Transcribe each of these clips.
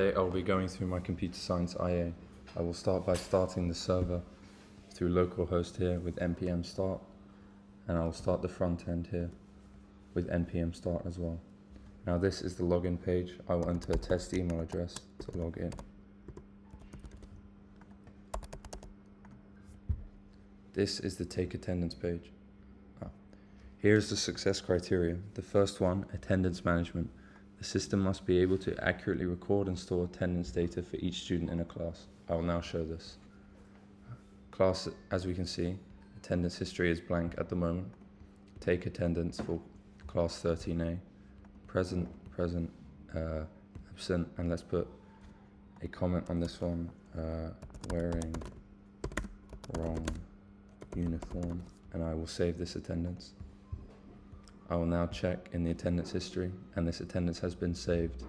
Today I'll be going through my computer science IA. I will start by starting the server through localhost here with npm start, and I will start the front end here with npm start as well. Now this is the login page. I will enter a test email address to log in. This is the take attendance page. Here's the success criteria. The first one, attendance management. The system must be able to accurately record and store attendance data for each student in a class. I will now show this. Class, as we can see, attendance history is blank at the moment. Take attendance for class 13A. Present, absent, and let's put a comment on this one, wearing wrong uniform, and I will save this attendance. I will now check in the attendance history, and this attendance has been saved,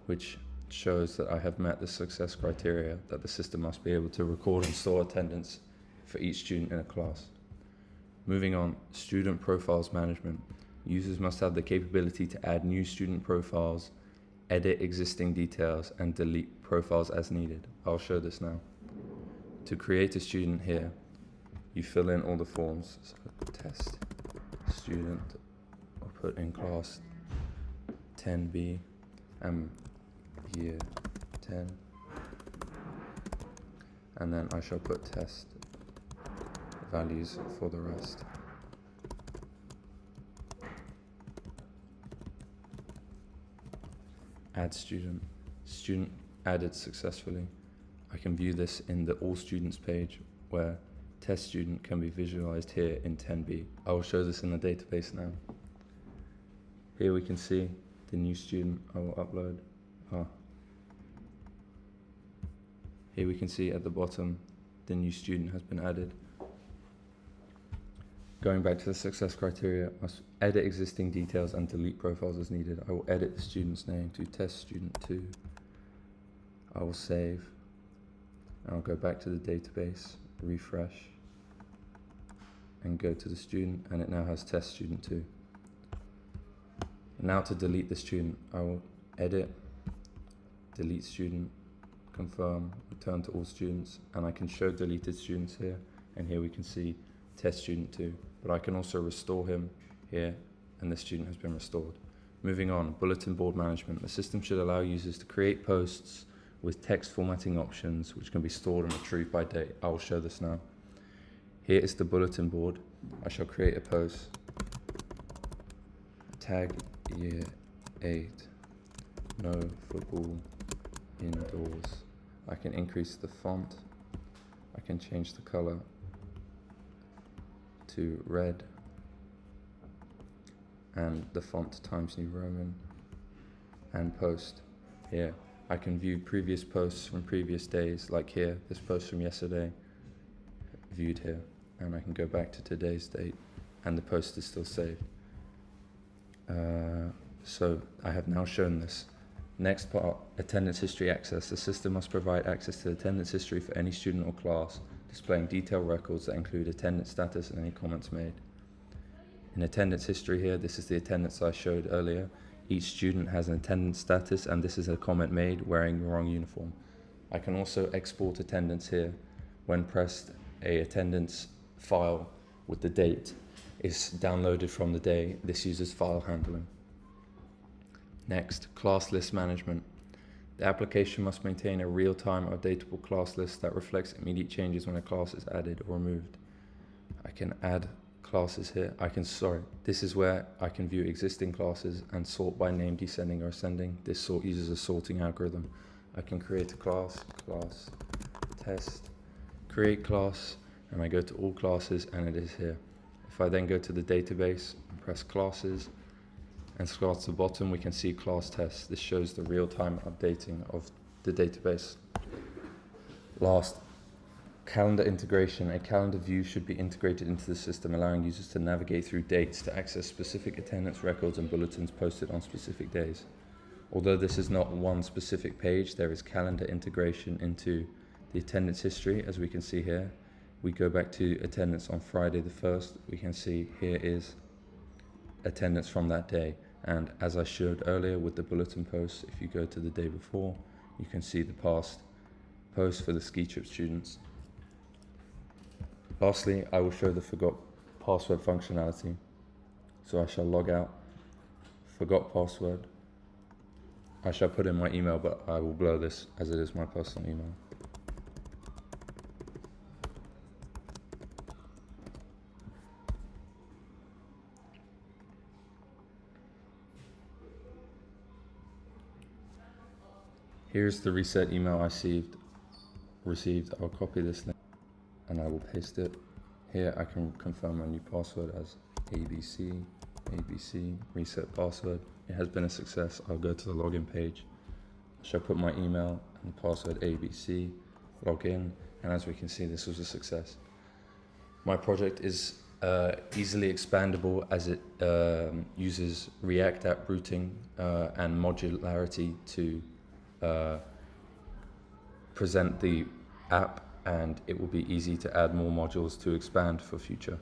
which shows that I have met the success criteria that the system must be able to record and store attendance for each student in a class. Moving on, student profiles management. Users must have the capability to add new student profiles, edit existing details, and delete profiles as needed. I'll show this now. To create a student here, you fill in all the forms. So test student, I'll put in class 10B and year 10, and then I shall put test values for the rest. Add student. Student added successfully. I can view this in the all students page where test student can be visualized here in 10B. I will show this in the database now. Here we can see the new student I will upload. Here we can see at the bottom the new student has been added. Going back to the success criteria, must edit existing details and delete profiles as needed. I will edit the student's name to test student 2. I will save. I'll go back to the database, refresh, and go to the student, and it now has test student 2. Now to delete the student, I will edit, delete student, confirm, return to all students, and I can show deleted students here, and here we can see test student 2, but I can also restore him here, and the student has been restored. Moving on, bulletin board management. The system should allow users to create posts with text formatting options which can be stored and retrieved by date. I will show this now. Here is the bulletin board. I shall create a post. Tag year 8, no football indoors. I can increase the font. I can change the color to red and the font Times New Roman, and post. Here I can view previous posts from previous days, like here, this post from yesterday, viewed here, and I can go back to today's date and the post is still saved. So I have now shown this. Next part, attendance history access. The system must provide access to attendance history for any student or class, displaying detailed records that include attendance status and any comments made. In attendance history here, this is the attendance I showed earlier. Each student has an attendance status, and this is a comment made, wearing the wrong uniform. I can also export attendance here. When pressed, a attendance file with the date is downloaded from the day. This uses file handling. Next, class list management. The application must maintain a real-time updatable class list that reflects immediate changes when a class is added or removed. I can add classes here. This is where I can view existing classes and sort by name, descending or ascending. This sort uses a sorting algorithm. I can create a class, test, create class, and I go to all classes, and it is here. If I then go to the database and press classes and scroll to the bottom, we can see class test. This shows the real-time updating of the database. Last, calendar integration. A calendar view should be integrated into the system, allowing users to navigate through dates to access specific attendance records and bulletins posted on specific days. Although this is not one specific page, there is calendar integration into the attendance history, as we can see here. We go back to attendance on Friday the 1st, we can see here is attendance from that day. And as I showed earlier with the bulletin posts, if you go to the day before, You can see the past posts for the ski trip students. Lastly, I will show the forgot password functionality. So I shall log out, forgot password. I shall put in my email, but I will blur this as it is my personal email. Here's the reset email I received. I'll copy this link and I will paste it. Here I can confirm my new password as ABC, reset password. It has been a success. I'll go to the login page. I shall put my email and password ABC, log in, and as we can see, this was a success. My project is easily expandable as it uses React app routing and modularity to present the app, and it will be easy to add more modules to expand for future.